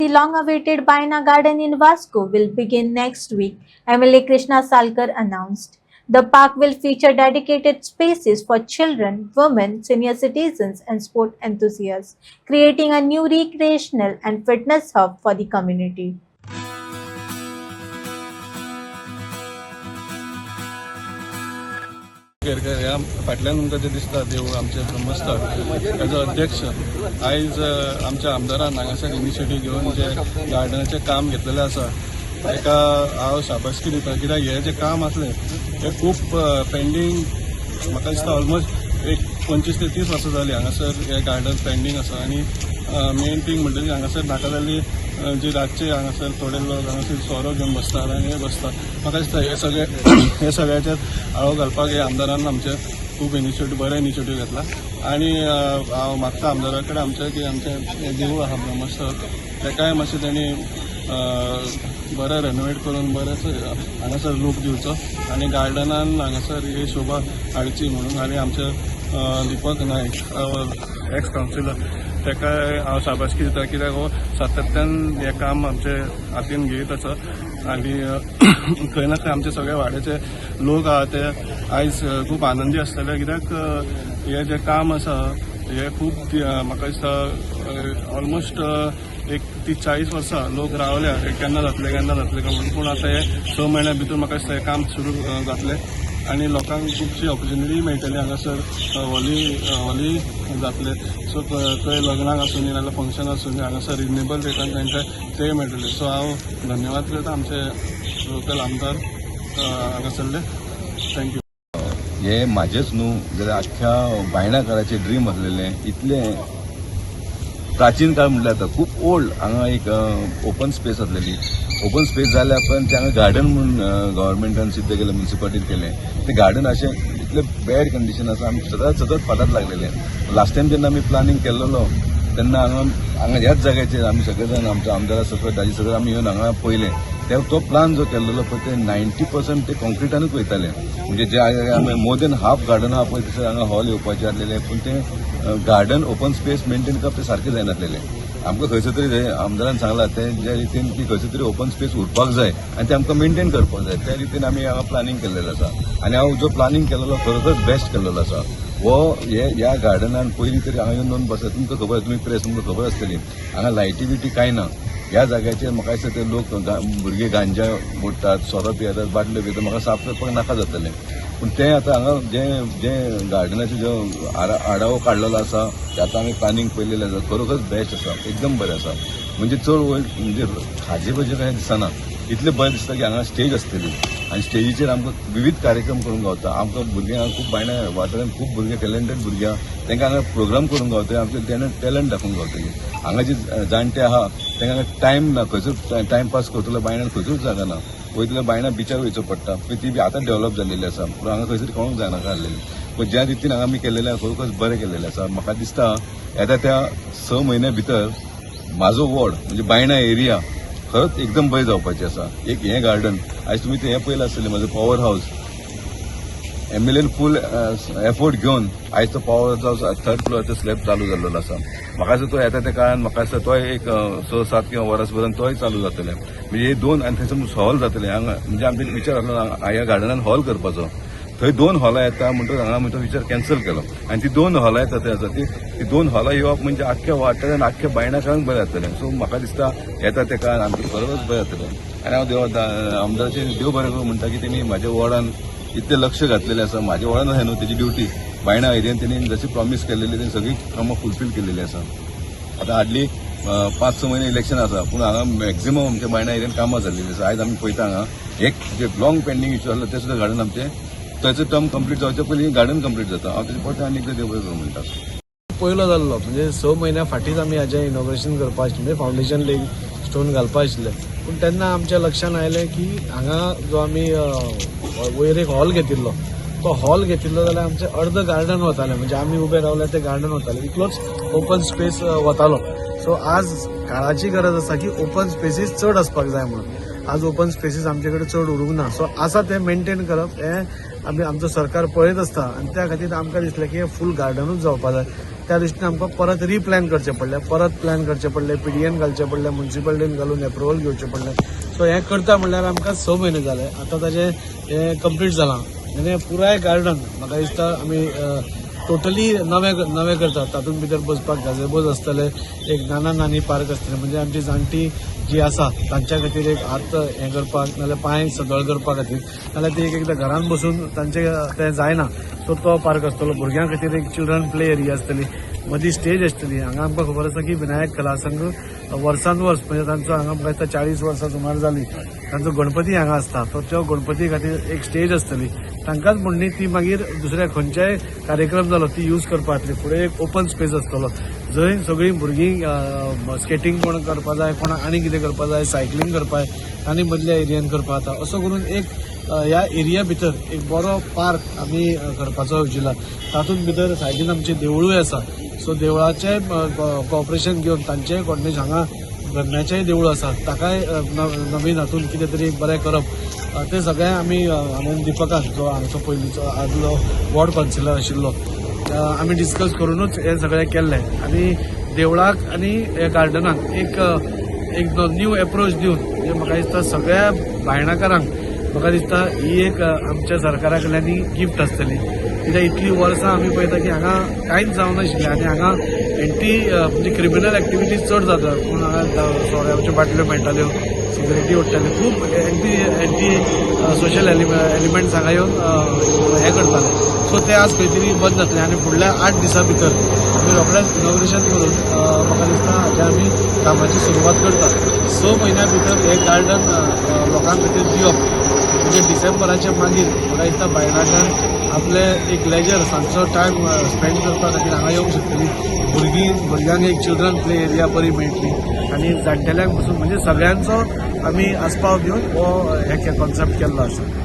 long-awaited Baina Garden in Vasco will begin next week, MLA Krishna Salkar announced. The park will feature dedicated spaces for children, women, senior citizens, and sport enthusiasts, creating a new recreational and fitness hub for the community. ह्या फाटल्यान तुमकां जें दिसता देवूळ आमचें ब्रह्मस्थळ हेजो अध्यक्ष आयज आमच्या आमदारान हांगासर इनिशिएटीव घेवन जे गार्डनाचें काम घेतलेलें आसा ताका हांव शाबासकी दिता कित्याक हें जें काम आसलें हें खूब पेंडींग म्हाका दिसता ऑलमोस्ट एक 25 ते 30 वर्सां जालीं हांगासर हें गार्डन पेंडींग आसा आनी मेन थिंग म्हणटकीर हांगासर नाका जाल्ली जे रातचे हांगासर थोडे लोक हांगासर सोरो घेवन बसतात आनी हे बसतात म्हाका दिसता हे सगळ्याचेर आळो घालपाक हे आमदारान आमचे खूब बरे इनिशिएटीव घेतला आनी हांव मागता आमदारा कडेन आमचें की आमचें देवूळ आहा ब्रह्मस्थळ तेकाय मातशें तेणी बरें रेनोवेट करून बरेंच हांगासर लूक दिवचो आनी गार्डनान हांगासर ही शोभा हाडची म्हणून आनी आमचे दिपक नायक एक्स कावन्सिलर तेकाय हांव शाबासकी दिता कित्याक हो सातत्यान हें काम आमचे हातीन घेयत आसा आनी खंय ना खंय आमचे सगळे वाड्याचे लोक आहा ते आयज खूब आनंदी आसतले कित्याक हें जें काम आसा हें खूब म्हाका दिसता ऑलमोस्ट एक 30-40 वर्सां लोक रावल्या केन्ना जातलें म्हणून पूण आतां हे 6 म्हयन्या भितर म्हाका दिसता हें काम सुरू जातलें आनी लोकांक खुबशी ऑपॉर्च्युनिटी मेळटली हांगासर होली जातले सो थंय लग्नाक आसूं नाजाल्यार फंक्शन आसूं हांगासर रिजनेबल रेटान तांकां ते मेळटले सो हांव धन्यवाद करता आमचे लोकल आमदार हांगासरले थँक्यू. हे म्हाजेच न्हू जाल्यार आख्ख्या बायणाकाराचें ड्रीम आसलेलें इतलें प्राचीन काळ म्हटल्यार जाता खूब ओल्ड हांगा एक ओपन स्पेस आसलेली ओपन स्पेस जाल्या पण ते हांगा गार्डन म्हणून गव्हर्मेंटान सिद्ध केलें म्युनिसिपालिटीन केलें ते गार्डन अशें इतलें बॅड कंडिशन आसा आमी सतत फाटात लागलेले लास्ट टायम जेन्ना आमी प्लॅनिंग केल्लो तेन्ना हांगा ह्याच जाग्याचेर आमी सगळे जाण आमच्या आमदारा सकट ताजे सगळे आमी येवन हांगा पळयलें तो प्लान जो केल्लो पळय ते 90% ते कॉन्क्रिटानूच वयताले म्हणजे जे आमी मोर देन हाफ गार्डन आहा पळय थंयसर हांगा हॉल येवपाचे आसलेले पूण ते गार्डन ओपन स्पेस मेंटेन करप ते सारकें जायनासलेले आमकां खंयसर तरी आमदारान सांगलां ते ज्या रितीन की खंयसर तरी ओपन स्पेस उरपाक जाय आनी ते आमकां मेंटेन करपाक जाय त्या रितीन आमी हांगा प्लॅनिंग केल्लेलें आसा आनी हांव जो प्लॅनिंग केल्लो खरोखरच बेस्ट केल्लो आसा हो ह्या गार्डनान पयलीं तरी हांगा येवन बसता तुमकां खबर तुमी प्रेस तुमकां खबर आसतली हांगा लायटी बिटी कांय ना ह्या जाग्याचेर म्हाका दिसता ते लोक भुरगे गांजा मोडटात सोरो पियेतात बाटल्यो पियेतात म्हाका साफ करपाक नाका जातलें पूण तें आतां हांगा जे गार्डनाचो जो आढावो काडलेलो आसा ते आतां आमी प्लॅनिंग पयलेलें आसा खरोखरच बेस्ट आसा एकदम बरें आसा म्हणजे चड म्हणजे हाजे पयशे कांय दिसना इतलें बरें दिसता की हांगा स्टेज आसतली आनी स्टेजीचेर आमकां विविध कार्यक्रम करूंक गावता आमकां भुरग्यांक खूब बायण्या वाठारांत खूब भुरगे टॅलंटेड भुरगे आहा तांकां हांगा प्रोग्राम करूंक गावता आमचे टॅलंट दाखोवंक गावतली हांगा जे जाणटे आहा तांकां टायम ना खंयचो टायम पास करतलो बायण्यान खंयचूच जागा ना वयतले बायणां बिचार वयचो पडटा ती बी आतां डेव्हलप जाल्लेली आसा पूण हांगा खंयसर कोणूच जायनाका आसलेली पूण ज्या रितीन हांगा आमी केल्लेलें खरोखरच बरें केल्लेलें आसा म्हाका दिसता येता त्या 6 म्हयन्या भितर म्हाजो वॉर्ड म्हणजे बायणा एरिया खरंच एकदम बरें जावपाचें आसा एक हें गार्डन आयज तुमी तें हें पळयलां आसतलें म्हजो पॉवर हावस एमएलएन फूल एफोर्ट घेवन आयज तो पॉवर हावस 3rd फ्लोराचो स्लॅब चालू जाल्लो आसा म्हाका दिसता तो येता त्या काळान म्हाका दिसता तोय एक 6-7 किंवा वरास पर्यंत तोय चालू जातलें म्हणजे हे 2 आनी थंयसर हॉल जातले हांगा म्हणजे आमचे विचार आसलो ह्या गार्डनान हॉल करपाचो थंय 2 हॉलां येता म्हणटकूच हांगा म्हणजे विचार कॅन्सल केलो आनी ती 2 हॉलां येता ते आसा ती 2 हॉलां येवप म्हणजे आख्ख्या वाठारान आख्ख्या बायणाकारांक बरें जातलें सो म्हाका दिसता येता त्या काळान आमचें खरोच बरें जातलें आनी हांव आमदाराचें देव बरें करूं म्हणटा की तेणी म्हाज्या वॉर्डान इतलें लक्ष घातलेलें आसा म्हाज्या वॉर्डान अशें न्हू तेजी ड्युटी बायणा एरियेन तेणी जशी प्रॉमीस केल्लेली तेणी सगळीं कामां फुलफील केल्लेली आसा आतां हार्डली 5-6 म्हयने इलेक्शन आसा पूण हांगा मॅक्झिमम आमच्या बायणा एरियेन कामां जाल्लेलीं आसा आयज आमी पळयता हांगा एक जे लॉंग पेंडींग इश्यू आसलो ते सुद्दां गार्डन आमचें त्याचं टर्म कंप्लीट जावचे पयलीं गार्डन कंप्लीट जाता हांव तेजे परत आनी एकदां देव बरें करूं म्हणटा पयलो जाल्लो म्हणजे 6 म्हयन्या फाटींच आमी हाजें इनॉग्रेशन करपा आशिल्लें म्हणजे फावंडेशन लेग स्टोन घालपा आशिल्लें पूण तेन्ना आमच्या लक्षान आयलें की हांगा जो आमी वयर एक हॉल घेतिल्लो तो हॉल घेतिल्लो जाल्यार आमचें अर्द गार्डन वतालें म्हणजे आमी उबे रावल्यार तें गार्डन वतालें इतलोच ओपन स्पेस वतालो सो आज काळाची गरज आसा की ओपन स्पेसीस चड आसपाक जाय म्हणून आज ओपन स्पेसीस आमचे कडेन चड उरूंक ना सो आसा तें मेंटेन करप हें आमी आमचो सरकार पळयत आसता आनी त्या खातीर आमकां दिसलें की हें फूल गार्डनूच जावपा जाय त्या दृश्टीन आमकां परत रिप्लॅन करचें पडलें PDN घालचें पडलें, म्युन्सिपालिटीन घालून एप्रुवल घेवचें पडलें. सो हें करता म्हणल्यार आमकां 6 म्हयने जाले. आतां ताजें हें कंप्लीट जालां आनी पुराय गार्डन म्हाका दिसता आमी टोटली नवे करतात. तातूंत भितर बसपाक गाजेबोज आसतले, एक नानी पार्क आसतलें, म्हणजे आमची जाणटी जी आसा तांच्या खातीर एक हात हें करपाक नाजाल्यार पांय सदळ करपा खातीर, नाजाल्यार ती एकदां घरान बसून तांचे तें जायना. सो तो पार्क आसतलो. भुरग्यां खातीर एक चिल्ड्रन प्ले एरिया आसतली, मदीं स्टेज आसतली. हांगा आमकां खबर आसा की विनायक कला संघ वर्सान वर्स म्हणजे तांचो हांगा म्हाका दिसता 40 वर्सां सुमार जाली तांचो गणपती हांगा आसता. तो त्या गणपती खातीर एक स्टेज आसतली. तांकांच म्हणणी ती मागीर दुसऱ्या खंयच्याय कार्यक्रम जालो ती यूज करपा खातीर फुडें एक ओपन स्पेस आसतलो जंय सगळीं भुरगीं स्केटींग कोण करपा जाय, कोणाक आनी कितें करपा जाय, सायकलींग करपा जाय आनी मदल्या एरियान करपा जाता. असो करून एक ह्या एरिया भितर एक बरो पार्क आमी करपाचो येवजिला. तातूंत भितर सायडीन आमचें देवूळूय आसा. सो देवळाचें कॉपरेशन घेवन तांचेय कोर्डिनेशन हांगा धर्म्याचेंय देवूळ आसा, ताकाय नवीन हातूंत कितें तरी एक बरें करप तें सगळें आमी हांवें दिपकाक जो हांगचो पयलींचो आदलो वॉर्ड कावन्सिलर आशिल्लो आमी डिस्कस करूनच हें सगळें केल्लें. आनी देवळाक आनी गार्डनाक एक न्यू एप्रोच दिवन म्हणजे म्हाका दिसता सगळ्या भायणाकारांक म्हाका दिसता ही एक आमच्या सरकारा कडल्यान गिफ्ट आसतली. कित्याक इतलीं वर्सां आमी पळयता की हांगा कांयच जावनाशिल्लें आनी हांगा म्हणजे क्रिमिनल एक्टिविटीज चड जाता. पूण हांगा सोऱ्याच्यो बाटल्यो मेळटाल्यो, सिगरेटी उडटाल्यो, खूब एंटी सोशल एलिमेंट्स हांगा येवन हें करताले. सो ते आज खंय तरी बंद जातलें आनी फुडल्या 8 दिसां भितर आमी रोखडेंच इनॉग्रेशन करून म्हाका दिसता हाच्या आमी कामाची सुरवात करतात. 6 म्हयन्या भितर हें गार्डन लोकां खातीर दिवप म्हणजे डिसेंबराच्या मागीर म्हाका दिसता भायणाच्यान आपले एक लेजर सांजचो टायम स्पेंड करपा खातीर हांगा येवंक शकतली. भुरग्यांक एक चिल्ड्रन प्ले एरिया बरी मेळटली आनी जाणटेल्यांक पसून म्हणजे सगळ्यांचो आमी आस्पाव दिवन हो हे कॉन्सेप्ट केल्लो आसा.